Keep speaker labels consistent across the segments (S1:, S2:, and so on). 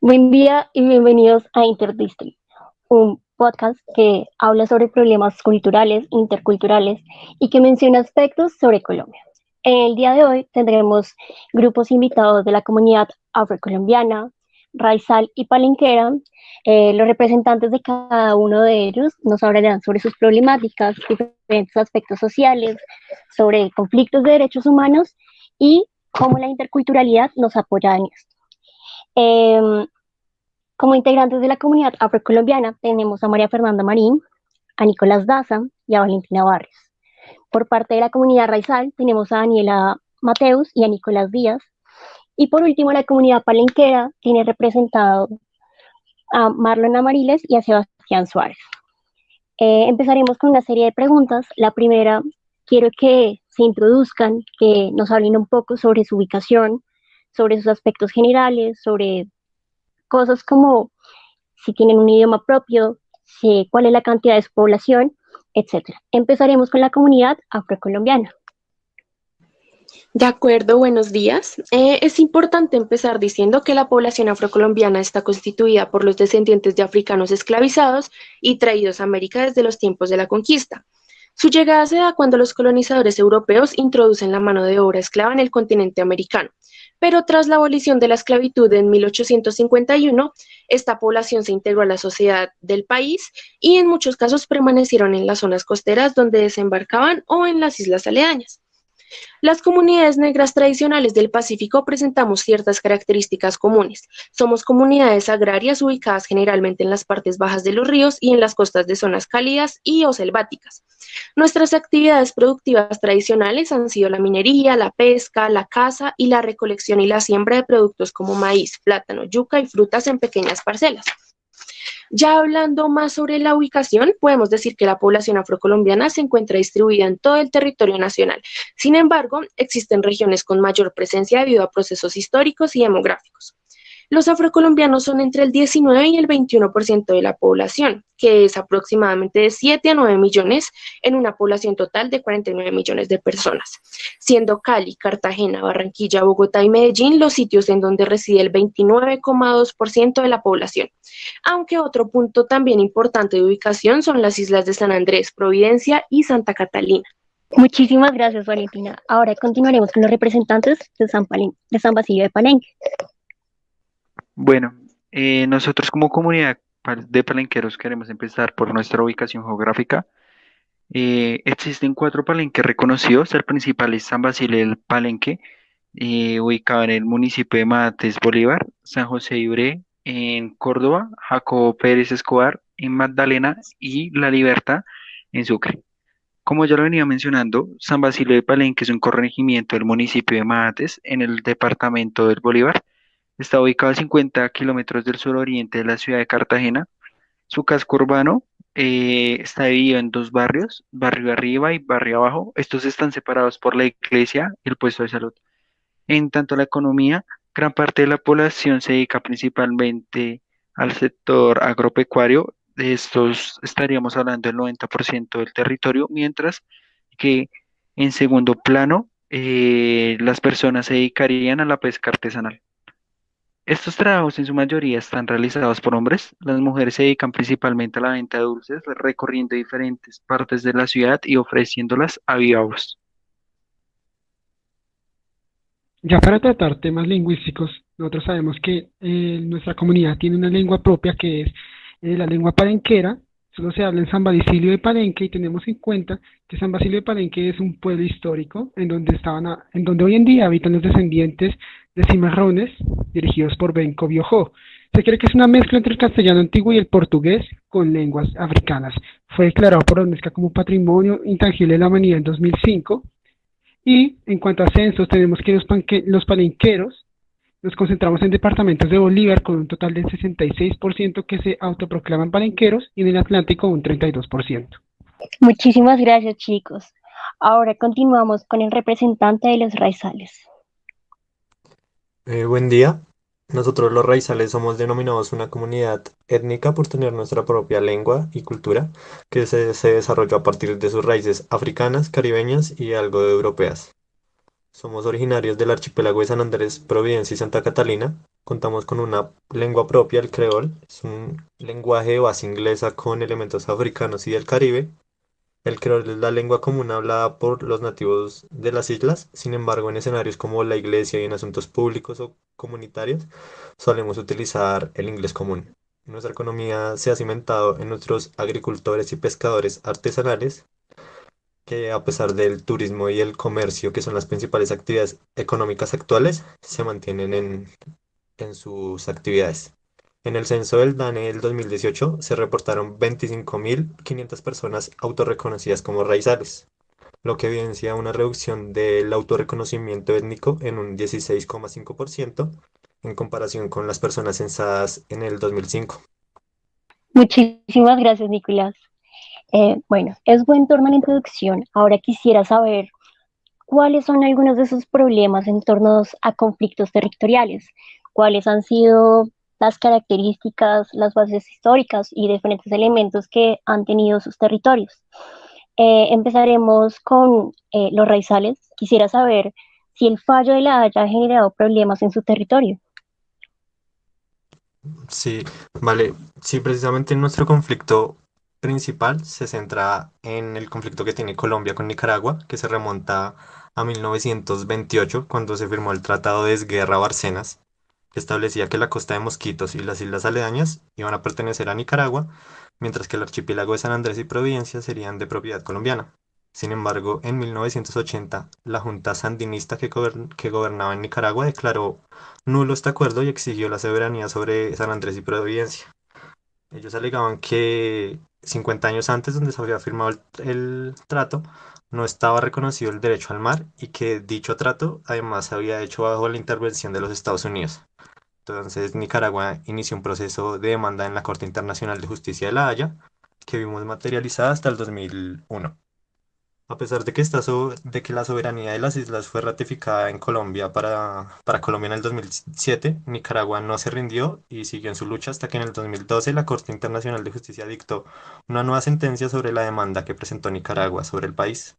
S1: Buen día y bienvenidos a Interdistrict, un podcast que habla sobre problemas culturales, interculturales y que menciona aspectos sobre Colombia. En el día de hoy tendremos grupos invitados de la comunidad afrocolombiana, raizal y palenquera. Los representantes de cada uno de ellos nos hablarán sobre sus problemáticas, diferentes aspectos sociales, sobre conflictos de derechos humanos y cómo la interculturalidad nos apoya en esto. Eh, Como integrantes de la comunidad afrocolombiana tenemos a María Fernanda Marín, a Nicolás Daza y a Valentina Barrios. Por parte de la comunidad raizal tenemos a Daniela Mateus y a Nicolás Díaz. Y por último, la comunidad palenquera tiene representado a Marlon Amariles y a Sebastián Suárez. Empezaremos con una serie de preguntas. La primera, quiero que se introduzcan, que nos hablen un poco sobre su ubicación, sobre sus aspectos generales, sobre cosas como si tienen un idioma propio, si, cuál es la cantidad de su población, etcétera. Empezaremos con la comunidad afrocolombiana.
S2: De acuerdo, buenos días. Es importante empezar diciendo que la población afrocolombiana está constituida por los descendientes de africanos esclavizados y traídos a América desde los tiempos de la conquista. Su llegada se da cuando los colonizadores europeos introducen la mano de obra esclava en el continente americano. Pero tras la abolición de la esclavitud en 1851, esta población se integró a la sociedad del país y en muchos casos permanecieron en las zonas costeras donde desembarcaban o en las islas aledañas. Las comunidades negras tradicionales del Pacífico presentamos ciertas características comunes. Somos comunidades agrarias ubicadas generalmente en las partes bajas de los ríos y en las costas de zonas cálidas y o selváticas. Nuestras actividades productivas tradicionales han sido la minería, la pesca, la caza y la recolección y la siembra de productos como maíz, plátano, yuca y frutas en pequeñas parcelas. Ya hablando más sobre la ubicación, podemos decir que la población afrocolombiana se encuentra distribuida en todo el territorio nacional. Sin embargo, existen regiones con mayor presencia debido a procesos históricos y demográficos. Los afrocolombianos son entre el 19 y el 21% de la población, que es aproximadamente de 7 a 9 millones en una población total de 49 millones de personas, siendo Cali, Cartagena, Barranquilla, Bogotá y Medellín los sitios en donde reside el 29,2% de la población. Aunque otro punto también importante de ubicación son las islas de San Andrés, Providencia y Santa Catalina.
S1: Muchísimas gracias, Valentina. Ahora continuaremos con los representantes de San Basilio de Palenque.
S3: Bueno, nosotros como comunidad de palenqueros queremos empezar por nuestra ubicación geográfica. Existen cuatro palenques reconocidos. El principal es San Basilio del Palenque, ubicado en el municipio de Mates, Bolívar; San José de Ibre en Córdoba; Jacobo Pérez Escobar en Magdalena y La Libertad en Sucre. Como ya lo venía mencionando, San Basilio de Palenque es un corregimiento del municipio de Mates en el departamento del Bolívar. Está ubicado a 50 kilómetros del suroriente de la ciudad de Cartagena. Su casco urbano está dividido en dos barrios, barrio arriba y barrio abajo. Estos están separados por la iglesia y el puesto de salud. En tanto a la economía, gran parte de la población se dedica principalmente al sector agropecuario. De estos estaríamos hablando del 90% del territorio, mientras que en segundo plano las personas se dedicarían a la pesca artesanal. Estos trabajos en su mayoría están realizados por hombres. Las mujeres se dedican principalmente a la venta de dulces, recorriendo diferentes partes de la ciudad y ofreciéndolas a viva voz.
S4: Ya para tratar temas lingüísticos, nosotros sabemos que nuestra comunidad tiene una lengua propia que es la lengua palenquera. Solo se habla en San Basilio de Palenque y tenemos en cuenta que San Basilio de Palenque es un pueblo histórico en donde hoy en día habitan los descendientes de cimarrones dirigidos por Benco Biojó. Se cree que es una mezcla entre el castellano antiguo y el portugués con lenguas africanas. Fue declarado por la UNESCO como Patrimonio Intangible de la Humanidad en 2005. Y en cuanto a censos, tenemos que los palenqueros nos concentramos en departamentos de Bolívar con un total del 66% que se autoproclaman palenqueros y en el Atlántico un 32%.
S1: Muchísimas gracias, chicos. Ahora continuamos con el representante de los raizales.
S5: Buen día. Nosotros los raizales somos denominados una comunidad étnica por tener nuestra propia lengua y cultura que se desarrolló a partir de sus raíces africanas, caribeñas y algo de europeas. Somos originarios del archipiélago de San Andrés, Providencia y Santa Catalina. Contamos con una lengua propia, el creol. Es un lenguaje de base inglesa con elementos africanos y del Caribe. El creol es la lengua común hablada por los nativos de las islas. Sin embargo, en escenarios como la iglesia y en asuntos públicos o comunitarios, solemos utilizar el inglés común. Nuestra economía se ha cimentado en nuestros agricultores y pescadores artesanales, que a pesar del turismo y el comercio, que son las principales actividades económicas actuales, se mantienen en sus actividades. En el censo del DANE del 2018 se reportaron 25.500 personas autorreconocidas como raizales, lo que evidencia una reducción del autorreconocimiento étnico en un 16,5% en comparación con las personas censadas en el 2005.
S1: Muchísimas gracias, Nicolás. Bueno, es buen torno a la introducción. Ahora quisiera saber cuáles son algunos de sus problemas en torno a conflictos territoriales, cuáles han sido las características, las bases históricas y diferentes elementos que han tenido sus territorios. Empezaremos con los raizales. Quisiera saber si el fallo de la Haya ha generado problemas en su territorio.
S5: Sí, vale. Sí, precisamente nuestro conflicto principal se centra en el conflicto que tiene Colombia con Nicaragua, que se remonta a 1928, cuando se firmó el Tratado de Desguerra Barcenas, que establecía que la costa de Mosquitos y las islas aledañas iban a pertenecer a Nicaragua, mientras que el archipiélago de San Andrés y Providencia serían de propiedad colombiana. Sin embargo, en 1980, la junta sandinista que gobernaba en Nicaragua declaró nulo este acuerdo y exigió la soberanía sobre San Andrés y Providencia. Ellos alegaban que 50 años antes, donde se había firmado el trato, no estaba reconocido el derecho al mar y que dicho trato además se había hecho bajo la intervención de los Estados Unidos. Entonces Nicaragua inició un proceso de demanda en la Corte Internacional de Justicia de La Haya, que vimos materializada hasta el 2001. A pesar de que, de que la soberanía de las islas fue ratificada en Colombia para Colombia en el 2007, Nicaragua no se rindió y siguió en su lucha hasta que en el 2012 la Corte Internacional de Justicia dictó una nueva sentencia sobre la demanda que presentó Nicaragua sobre el país,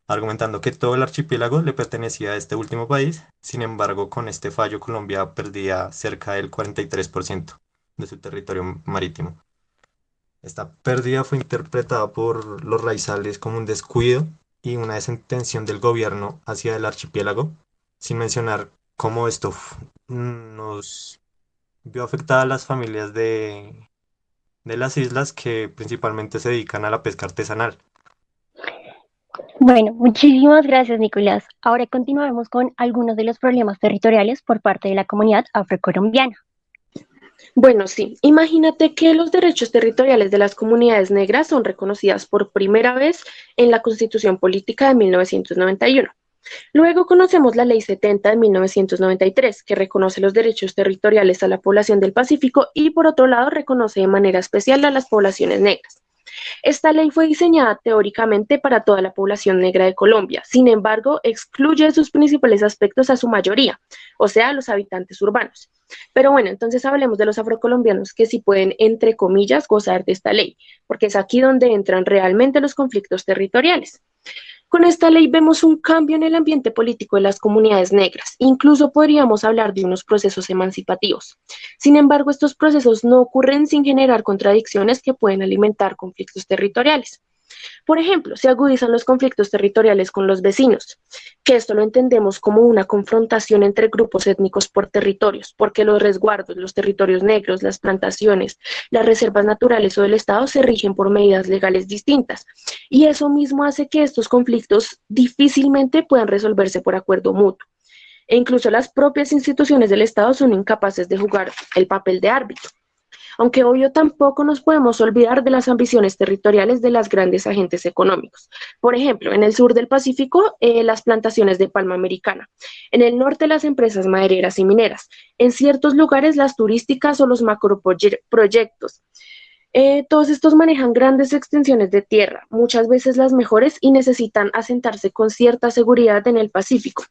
S5: argumentando que todo el archipiélago le pertenecía a este último país. Sin embargo, con este fallo Colombia perdía cerca del 43% de su territorio marítimo. Esta pérdida fue interpretada por los raizales como un descuido y una desintención del gobierno hacia el archipiélago, sin mencionar cómo esto nos vio afectada a las familias de las islas que principalmente se dedican a la pesca artesanal.
S1: Bueno, muchísimas gracias, Nicolás. Ahora continuaremos con algunos de los problemas territoriales por parte de la comunidad afrocolombiana.
S2: Bueno, sí, imagínate que los derechos territoriales de las comunidades negras son reconocidas por primera vez en la Constitución Política de 1991. Luego conocemos la Ley 70 de 1993, que reconoce los derechos territoriales a la población del Pacífico y por otro lado reconoce de manera especial a las poblaciones negras. Esta ley fue diseñada teóricamente para toda la población negra de Colombia, sin embargo, excluye de sus principales aspectos a su mayoría, o sea, a los habitantes urbanos. Pero bueno, entonces hablemos de los afrocolombianos que sí pueden, entre comillas, gozar de esta ley, porque es aquí donde entran realmente los conflictos territoriales. Con esta ley vemos un cambio en el ambiente político de las comunidades negras, incluso podríamos hablar de unos procesos emancipativos. Sin embargo, estos procesos no ocurren sin generar contradicciones que pueden alimentar conflictos territoriales. Por ejemplo, se agudizan los conflictos territoriales con los vecinos, que esto lo entendemos como una confrontación entre grupos étnicos por territorios, porque los resguardos, los territorios negros, las plantaciones, las reservas naturales o del Estado se rigen por medidas legales distintas. Y eso mismo hace que estos conflictos difícilmente puedan resolverse por acuerdo mutuo. E incluso las propias instituciones del Estado son incapaces de jugar el papel de árbitro. Aunque obvio tampoco nos podemos olvidar de las ambiciones territoriales de las grandes agentes económicos. Por ejemplo, en el sur del Pacífico, las plantaciones de palma americana. En el norte, las empresas madereras y mineras. En ciertos lugares, las turísticas o los macroproyectos. Todos estos manejan grandes extensiones de tierra, muchas veces las mejores, y necesitan asentarse con cierta seguridad en el Pacífico.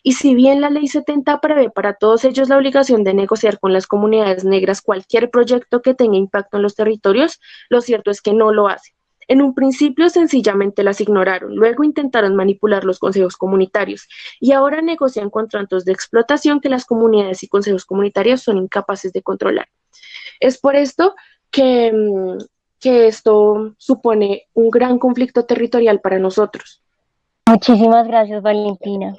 S2: Y si bien la Ley 70 prevé para todos ellos la obligación de negociar con las comunidades negras cualquier proyecto que tenga impacto en los territorios, lo cierto es que no lo hace. En un principio sencillamente las ignoraron, luego intentaron manipular los consejos comunitarios y ahora negocian contratos de explotación que las comunidades y consejos comunitarios son incapaces de controlar. Es por esto que, que esto supone un gran conflicto territorial para nosotros.
S1: Muchísimas gracias, Valentina.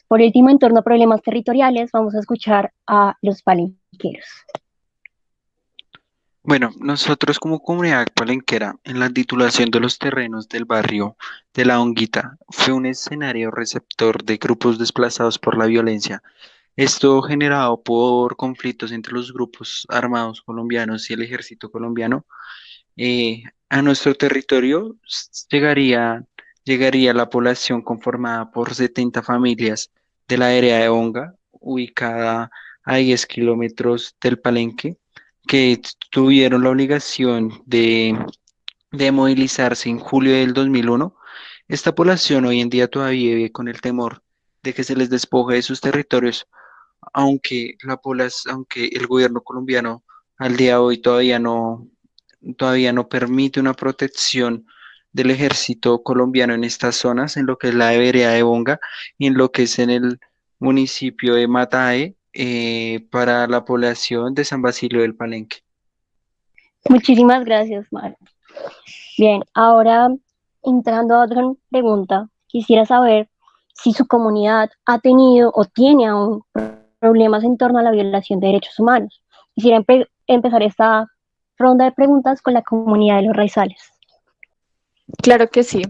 S1: Por último, en torno a problemas territoriales, vamos a escuchar a los palenqueros.
S3: Bueno, nosotros como comunidad palenquera, en la titulación de los terrenos del barrio de La Honguita, fue un escenario receptor de grupos desplazados por la violencia. Esto generado por conflictos entre los grupos armados colombianos y el ejército colombiano. A nuestro territorio llegaría la población conformada por 70 familias de la área de Onga, ubicada a 10 kilómetros del Palenque, que tuvieron la obligación de movilizarse en julio del 2001. Esta población hoy en día todavía vive con el temor de que se les despoje de sus territorios, aunque el gobierno colombiano al día de hoy todavía no permite una protección del ejército colombiano en estas zonas, en lo que es la vereda de Bonga y en lo que es en el municipio de Matae, para la población de San Basilio del Palenque.
S1: Muchísimas gracias, Mar. Bien, ahora entrando a otra pregunta, quisiera saber si su comunidad ha tenido o tiene aún problemas en torno a la violación de derechos humanos. Quisiera empezar esta ronda de preguntas con la comunidad de los raizales.
S6: Claro que sí.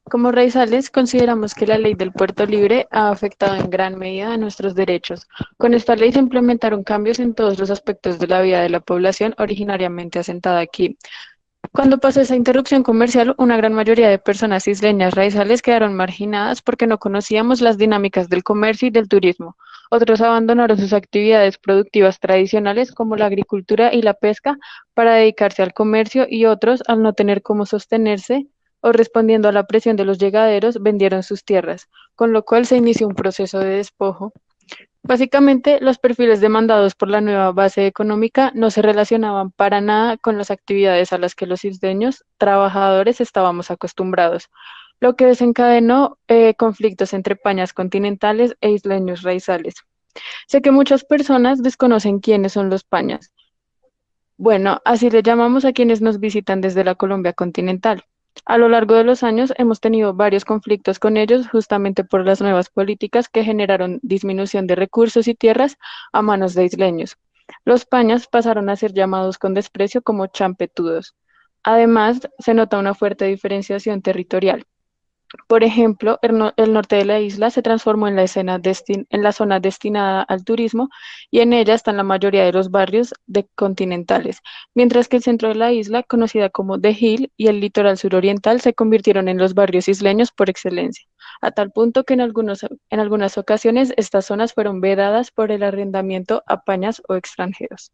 S6: Como raizales, consideramos que la ley del puerto libre ha afectado en gran medida a nuestros derechos. Con esta ley se implementaron cambios en todos los aspectos de la vida de la población originariamente asentada aquí. Cuando pasó esa interrupción comercial, una gran mayoría de personas isleñas raizales quedaron marginadas porque no conocíamos las dinámicas del comercio y del turismo. Otros abandonaron sus actividades productivas tradicionales como la agricultura y la pesca para dedicarse al comercio y otros, al no tener cómo sostenerse o respondiendo a la presión de los llegaderos, vendieron sus tierras, con lo cual se inició un proceso de despojo. Básicamente, los perfiles demandados por la nueva base económica no se relacionaban para nada con las actividades a las que los isleños trabajadores estábamos acostumbrados, lo que desencadenó conflictos entre pañas continentales e isleños raizales. Sé que muchas personas desconocen quiénes son los pañas. Bueno, así le llamamos a quienes nos visitan desde la Colombia continental. A lo largo de los años hemos tenido varios conflictos con ellos justamente por las nuevas políticas que generaron disminución de recursos y tierras a manos de isleños. Los pañas pasaron a ser llamados con desprecio como champetudos. Además, se nota una fuerte diferenciación territorial. Por ejemplo, el norte de la isla se transformó en en la zona destinada al turismo y en ella están la mayoría de los barrios continentales, mientras que el centro de la isla, conocida como The Hill, y el litoral suroriental se convirtieron en los barrios isleños por excelencia, a tal punto que en algunas ocasiones estas zonas fueron vedadas por el arrendamiento a pañas o extranjeros.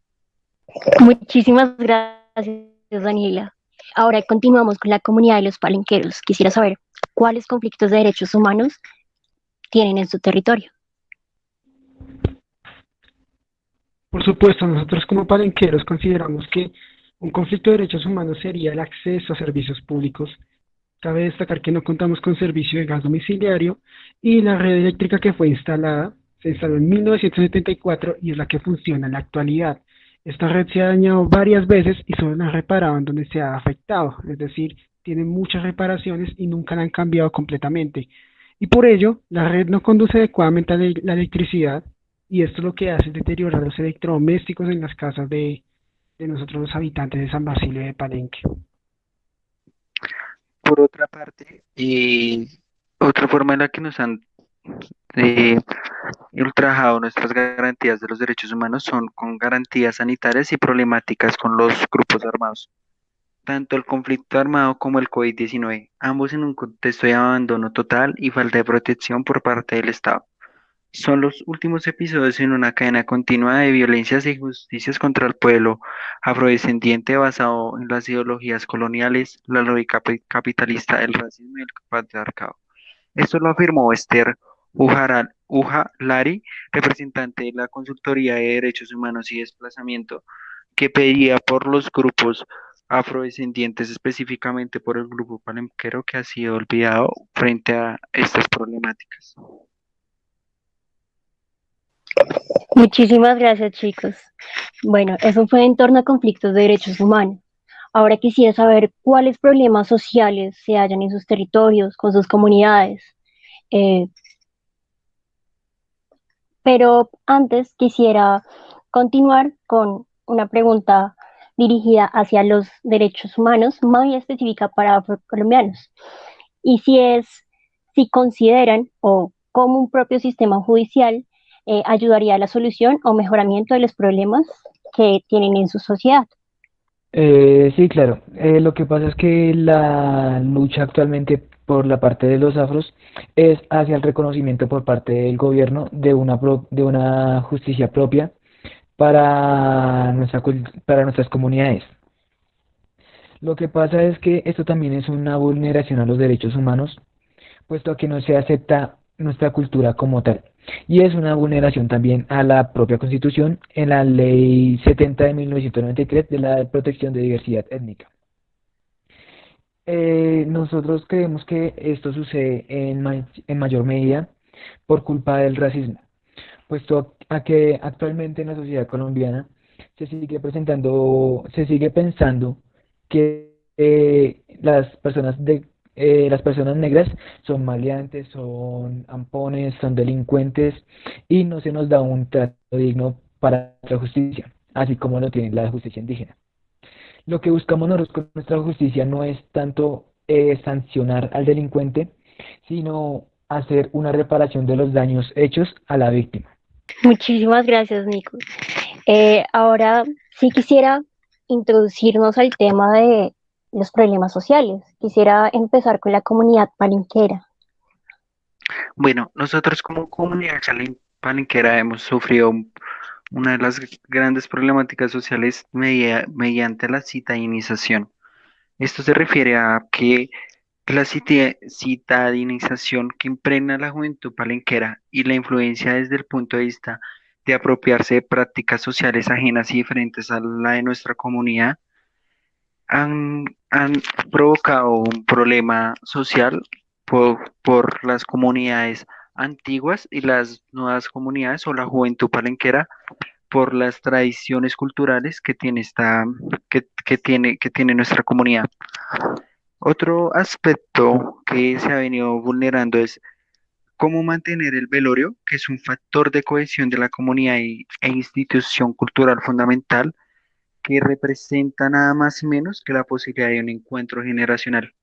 S1: Muchísimas gracias, Daniela. Ahora continuamos con la comunidad de los palenqueros. Quisiera saber cuáles conflictos de derechos humanos tienen en su territorio.
S4: Por supuesto, nosotros como palenqueros consideramos que un conflicto de derechos humanos sería el acceso a servicios públicos. Cabe destacar que no contamos con servicio de gas domiciliario y la red eléctrica que se instaló en 1974 y es la que funciona en la actualidad. Esta red se ha dañado varias veces y solo la han reparado en donde se ha afectado, es decir, tiene muchas reparaciones y nunca la han cambiado completamente. Y por ello, la red no conduce adecuadamente a la electricidad y esto lo que hace es deteriorar los electrodomésticos en las casas de nosotros los habitantes de San Basilio de Palenque.
S3: Por otra parte, otra forma en la que nos han eh, ultrajado nuestras garantías de los derechos humanos son con garantías sanitarias y problemáticas con los grupos armados. Tanto el conflicto armado como el COVID-19, ambos en un contexto de abandono total y falta de protección por parte del Estado. Son los últimos episodios en una cadena continua de violencias e injusticias contra el pueblo afrodescendiente basado en las ideologías coloniales, la lógica capitalista, el racismo y el patriarcado. Esto lo afirmó Esther Ujalari, representante de la Consultoría de Derechos Humanos y Desplazamiento, que pedía por los grupos afrodescendientes específicamente por el grupo palenquero que ha sido olvidado frente a estas problemáticas?
S1: Muchísimas gracias, chicos. Bueno, eso fue en torno a conflictos de derechos humanos. Ahora quisiera saber cuáles problemas sociales se hallan en sus territorios, con sus comunidades. Eh, pero antes quisiera continuar con una pregunta dirigida hacia los derechos humanos, muy específica para afrocolombianos. Y si consideran o cómo un propio sistema judicial ayudaría a la solución o mejoramiento de los problemas que tienen en su sociedad.
S7: Sí, claro. Lo que pasa es que la lucha actualmente por la parte de los afros es hacia el reconocimiento por parte del gobierno de de una justicia propia para para nuestras comunidades. Lo que pasa es que esto también es una vulneración a los derechos humanos, puesto a que no se acepta nuestra cultura como tal. Y es una vulneración también a la propia Constitución en la Ley 70 de 1993 de la protección de diversidad étnica. Nosotros creemos que esto sucede en mayor medida por culpa del racismo, puesto a que actualmente en la sociedad colombiana se sigue pensando que las personas negras son maleantes, son ampones, son delincuentes y no se nos da un trato digno para la justicia, así como lo tiene la justicia indígena. Lo que buscamos nosotros con nuestra justicia no es tanto sancionar al delincuente, sino hacer una reparación de los daños hechos a la víctima.
S1: Muchísimas gracias, Nico. Ahora sí quisiera introducirnos al tema de los problemas sociales. Quisiera empezar con la comunidad palenquera.
S3: Bueno, nosotros como comunidad palenquera hemos sufrido una de las grandes problemáticas sociales mediante la citadinización. Esto se refiere a que la citadinización que impregna la juventud palenquera y la influencia desde el punto de vista de apropiarse de prácticas sociales ajenas y diferentes a la de nuestra comunidad han provocado un problema social por las comunidades antiguas y las nuevas comunidades o la juventud palenquera por las tradiciones culturales que tiene que tiene nuestra comunidad. Otro aspecto que se ha venido vulnerando es cómo mantener el velorio, que es un factor de cohesión de la comunidad e institución cultural fundamental, que representa nada más y menos que la posibilidad de un encuentro generacional.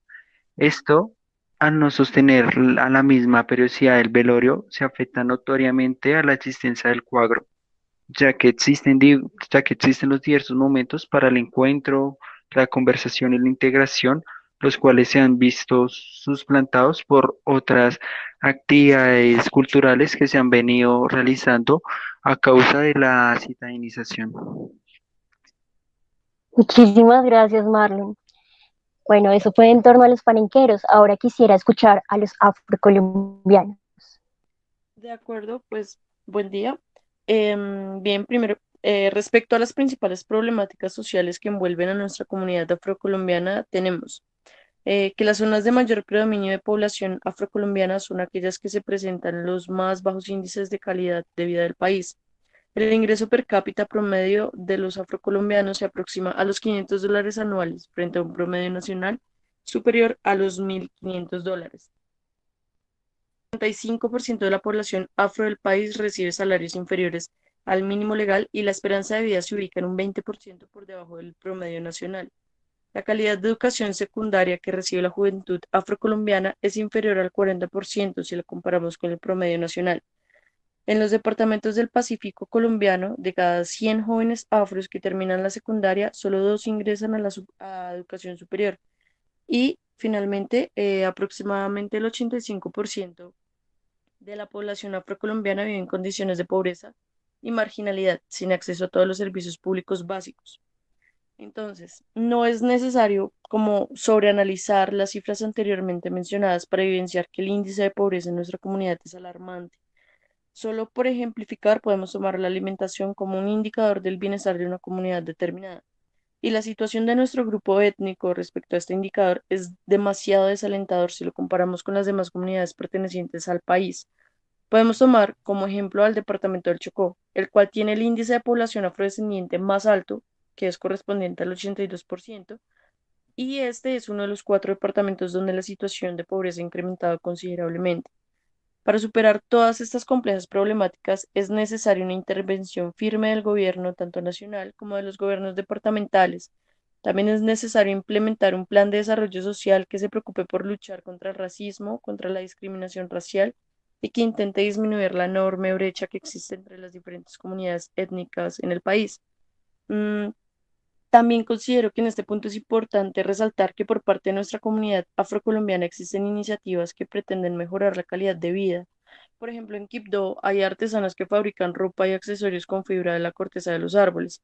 S3: Esto, al no sostener a la misma periodicidad del velorio, se afecta notoriamente a la existencia del cuadro, ya que existen los diversos momentos para el encuentro, la conversación y la integración, los cuales se han visto suplantados por otras actividades culturales que se han venido realizando a causa de la citadinización.
S1: Muchísimas gracias, Marlon. Bueno, eso fue en torno a los palenqueros. Ahora quisiera escuchar a los afrocolombianos.
S8: De acuerdo, pues buen día. Bien, primero, respecto a las principales problemáticas sociales que envuelven a nuestra comunidad afrocolombiana, tenemos que las zonas de mayor predominio de población afrocolombiana son aquellas que se presentan los más bajos índices de calidad de vida del país. El ingreso per cápita promedio de los afrocolombianos se aproxima a los $500 anuales, frente a un promedio nacional superior a los $1.500. 35% de la población afro del país recibe salarios inferiores al mínimo legal y la esperanza de vida se ubica en un 20% por debajo del promedio nacional. La calidad de educación secundaria que recibe la juventud afrocolombiana es inferior al 40% si la comparamos con el promedio nacional. En los departamentos del Pacífico colombiano, de cada 100 jóvenes afros que terminan la secundaria, solo 2 ingresan a educación superior. Y finalmente, aproximadamente el 85% de la población afrocolombiana vive en condiciones de pobreza y marginalidad, sin acceso a todos los servicios públicos básicos. Entonces, no es necesario como sobreanalizar las cifras anteriormente mencionadas para evidenciar que el índice de pobreza en nuestra comunidad es alarmante. Solo por ejemplificar, podemos tomar la alimentación como un indicador del bienestar de una comunidad determinada. Y la situación de nuestro grupo étnico respecto a este indicador es demasiado desalentador si lo comparamos con las demás comunidades pertenecientes al país. Podemos tomar como ejemplo al departamento del Chocó, el cual tiene el índice de población afrodescendiente más alto, que es correspondiente al 82%, y este es uno de los 4 departamentos donde la situación de pobreza ha incrementado considerablemente. Para superar todas estas complejas problemáticas es necesaria una intervención firme del gobierno, tanto nacional como de los gobiernos departamentales. También es necesario implementar un plan de desarrollo social que se preocupe por luchar contra el racismo, contra la discriminación racial y que intente disminuir la enorme brecha que existe entre las diferentes comunidades étnicas en el país. Mm, También considero que en este punto es importante resaltar que por parte de nuestra comunidad afrocolombiana existen iniciativas que pretenden mejorar la calidad de vida. Por ejemplo, en Quibdó hay artesanas que fabrican ropa y accesorios con fibra de la corteza de los árboles.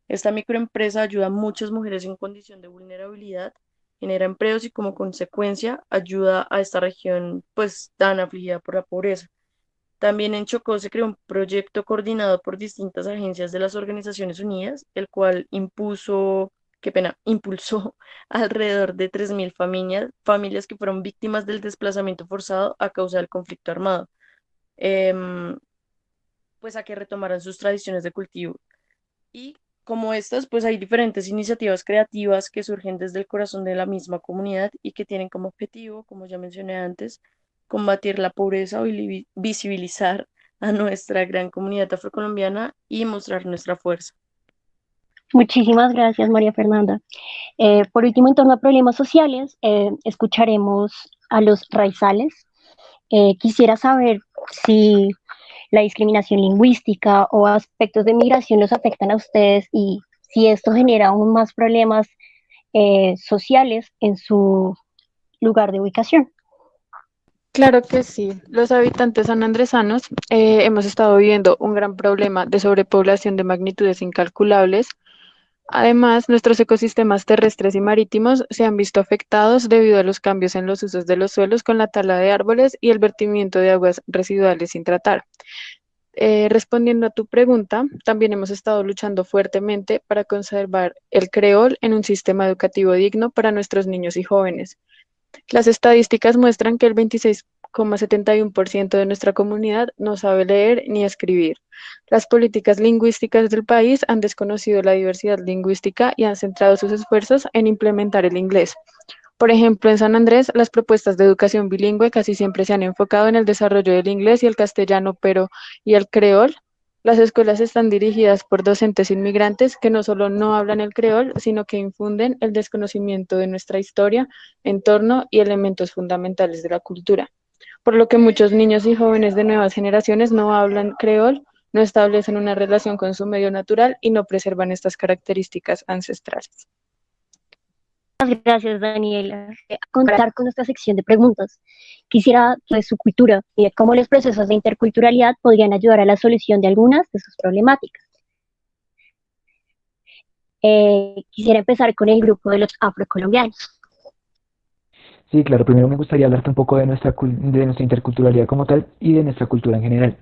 S8: Esta microempresa ayuda a muchas mujeres en condición de vulnerabilidad, genera empleos y como consecuencia ayuda a esta región pues tan afligida por la pobreza. También en Chocó se creó un proyecto coordinado por distintas agencias de las Organizaciones Unidas, el cual impulsó alrededor de 3.000 familias que fueron víctimas del desplazamiento forzado a causa del conflicto armado, em, pues a que retomaran sus tradiciones de cultivo. Y como estas, pues hay diferentes iniciativas creativas que surgen desde el corazón de la misma comunidad y que tienen como objetivo, como ya mencioné antes, combatir la pobreza o visibilizar a nuestra gran comunidad afrocolombiana y mostrar nuestra fuerza.
S1: Muchísimas gracias, María Fernanda. Por último, en torno a problemas sociales, escucharemos a los raizales. Quisiera saber si la discriminación lingüística o aspectos de migración los afectan a ustedes y si esto genera aún más problemas sociales en su lugar de ubicación.
S6: Claro que sí. Los habitantes sanandresanos hemos estado viviendo un gran problema de sobrepoblación de magnitudes incalculables. Además, nuestros ecosistemas terrestres y marítimos se han visto afectados debido a los cambios en los usos de los suelos con la tala de árboles y el vertimiento de aguas residuales sin tratar. Respondiendo a tu pregunta, también hemos estado luchando fuertemente para conservar el creol en un sistema educativo digno para nuestros niños y jóvenes. Las estadísticas muestran que el 26,71% de nuestra comunidad no sabe leer ni escribir. Las políticas lingüísticas del país han desconocido la diversidad lingüística y han centrado sus esfuerzos en implementar el inglés. Por ejemplo, en San Andrés, las propuestas de educación bilingüe casi siempre se han enfocado en el desarrollo del inglés y el castellano, pero ¿y el creol? Las escuelas están dirigidas por docentes inmigrantes que no solo no hablan el creol, sino que infunden el desconocimiento de nuestra historia, entorno y elementos fundamentales de la cultura. Por lo que muchos niños y jóvenes de nuevas generaciones no hablan creol, no establecen una relación con su medio natural y no preservan estas características ancestrales.
S1: Muchas gracias, Daniela. A contar con nuestra sección de preguntas. Quisiera de su cultura y de cómo los procesos de interculturalidad podrían ayudar a la solución de algunas de sus problemáticas. Quisiera empezar con el grupo de los afrocolombianos.
S7: Sí, claro, primero me gustaría hablarte un poco de de nuestra interculturalidad como tal y de nuestra cultura en general.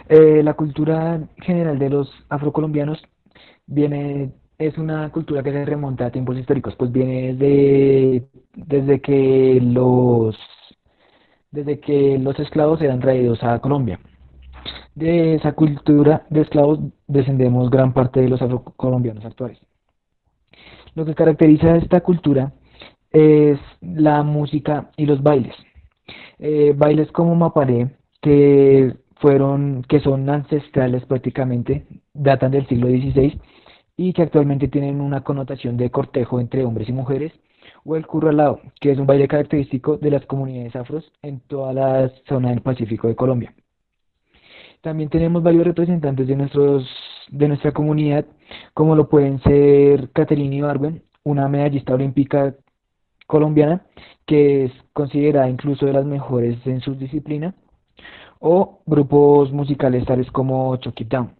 S7: La cultura general de los afrocolombianos es una cultura que se remonta a tiempos históricos, pues viene desde que los esclavos eran traídos a Colombia. De esa cultura de esclavos descendemos gran parte de los afrocolombianos actuales. Lo que caracteriza a esta cultura es la música y los bailes. Bailes como Maparé, que son ancestrales prácticamente, datan del siglo XVI y que actualmente tienen una connotación de cortejo entre hombres y mujeres, o el curralao, que es un baile característico de las comunidades afros en toda la zona del Pacífico de Colombia. También tenemos varios representantes de nuestra comunidad, como lo pueden ser Caterine Ibargüen, una medallista olímpica colombiana que es considerada incluso de las mejores en su disciplina, o grupos musicales tales como Chuck It Down,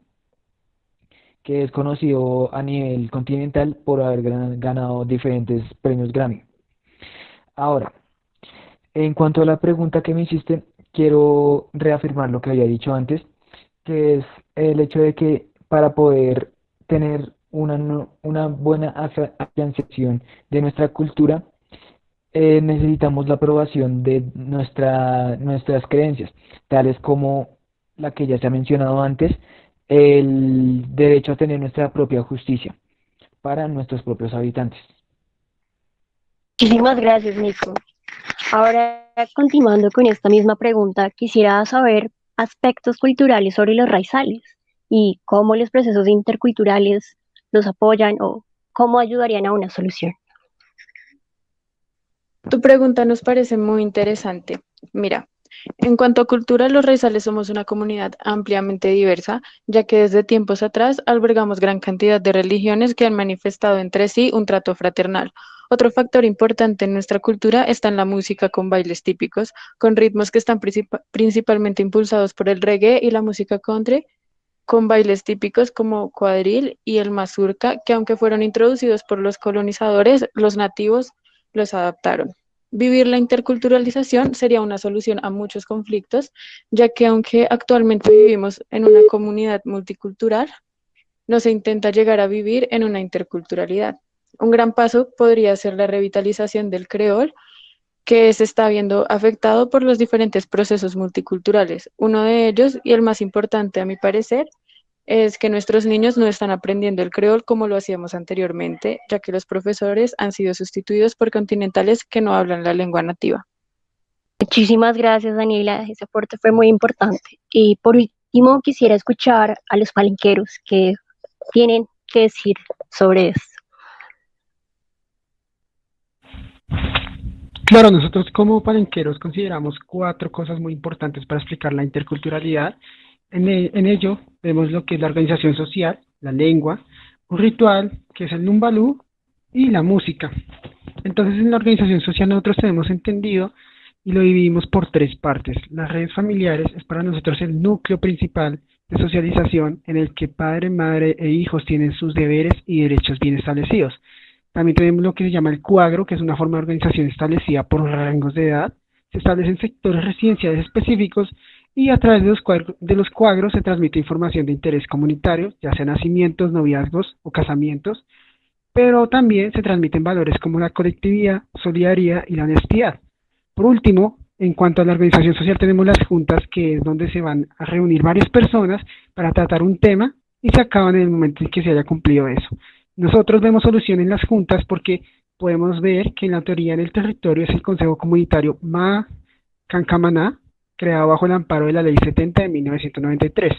S7: que es conocido a nivel continental por haber ganado diferentes premios Grammy. Ahora, en cuanto a la pregunta que me hiciste, quiero reafirmar lo que había dicho antes, que es el hecho de que para poder tener una buena afianzación de nuestra cultura, necesitamos la aprobación de nuestras creencias, tales como la que ya se ha mencionado antes, el derecho a tener nuestra propia justicia para nuestros propios habitantes.
S1: Muchísimas gracias, Nico. Ahora, continuando con esta misma pregunta, quisiera saber aspectos culturales sobre los raizales y cómo los procesos interculturales los apoyan o cómo ayudarían a una solución.
S6: Tu pregunta nos parece muy interesante. Mira, en cuanto a cultura, los raizales somos una comunidad ampliamente diversa, ya que desde tiempos atrás albergamos gran cantidad de religiones que han manifestado entre sí un trato fraternal. Otro factor importante en nuestra cultura está en la música con bailes típicos, con ritmos que están principalmente impulsados por el reggae y la música country, con bailes típicos como cuadril y el mazurca, que aunque fueron introducidos por los colonizadores, los nativos los adaptaron. Vivir la interculturalización sería una solución a muchos conflictos, ya que aunque actualmente vivimos en una comunidad multicultural, no se intenta llegar a vivir en una interculturalidad. Un gran paso podría ser la revitalización del creol, que se está viendo afectado por los diferentes procesos multiculturales. Uno de ellos, y el más importante a mi parecer, es que nuestros niños no están aprendiendo el creol como lo hacíamos anteriormente, ya que los profesores han sido sustituidos por continentales que no hablan la lengua nativa.
S1: Muchísimas gracias, Daniela. Ese aporte fue muy importante. Y por último, quisiera escuchar a los palenqueros que tienen que decir sobre esto.
S4: Claro, nosotros como palenqueros consideramos 4 cosas muy importantes para explicar la interculturalidad. En ello vemos lo que es la organización social, la lengua, un ritual que es el Numbalú y la música. Entonces en la organización social nosotros tenemos entendido y lo dividimos por 3 partes. Las redes familiares es para nosotros el núcleo principal de socialización en el que padre, madre e hijos tienen sus deberes y derechos bien establecidos. También tenemos lo que se llama el cuagro, que es una forma de organización establecida por rangos de edad. Se establecen sectores residenciales específicos y a través de los cuagros se transmite información de interés comunitario, ya sea nacimientos, noviazgos o casamientos, pero también se transmiten valores como la colectividad, solidaridad y la honestidad. Por último, en cuanto a la organización social, tenemos las juntas, que es donde se van a reunir varias personas para tratar un tema y se acaban en el momento en que se haya cumplido eso. Nosotros vemos solución en las juntas porque podemos ver que en la teoría en el territorio es el Consejo Comunitario Ma Cancamaná, creado bajo el amparo de la Ley 70 de 1993.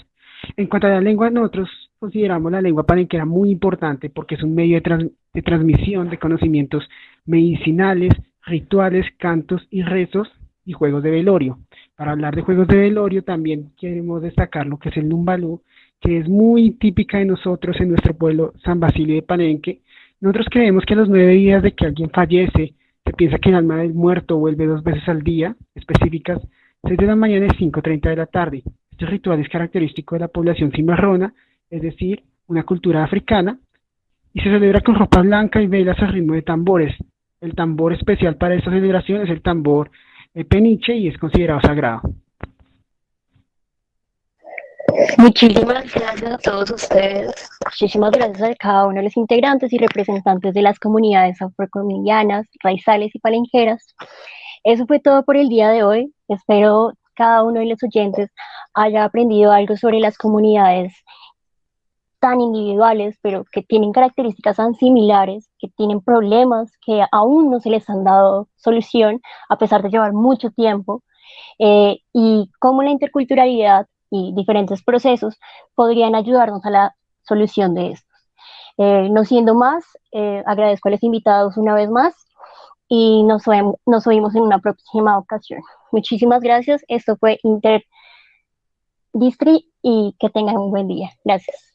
S4: En cuanto a la lengua, nosotros consideramos la lengua palenquera muy importante porque es un medio de transmisión de conocimientos medicinales, rituales, cantos y rezos y juegos de velorio. Para hablar de juegos de velorio también queremos destacar lo que es el Numbalú, que es muy típica de nosotros en nuestro pueblo San Basilio de Palenque. Nosotros creemos que a los 9 días de que alguien fallece, se piensa que el alma del muerto vuelve 2 veces al día, específicas 6 de la mañana y 5:30 de la tarde. Este ritual es característico de la población cimarrona, es decir, una cultura africana, y se celebra con ropa blanca y velas al ritmo de tambores. El tambor especial para esta celebración es el tambor peniche y es considerado sagrado.
S1: Muchísimas gracias a todos ustedes. Muchísimas gracias a cada uno de los integrantes y representantes de las comunidades afrocolombianas, raizales y palenqueras. Eso fue todo por el día de hoy. Espero cada uno de los oyentes haya aprendido algo sobre las comunidades tan individuales, pero que tienen características tan similares, que tienen problemas que aún no se les han dado solución, a pesar de llevar mucho tiempo, y cómo la interculturalidad y diferentes procesos podrían ayudarnos a la solución de estos. No siendo más, agradezco a los invitados una vez más y nos oímos en una próxima ocasión. Muchísimas gracias. Esto fue Interdistri y que tengan un buen día. Gracias.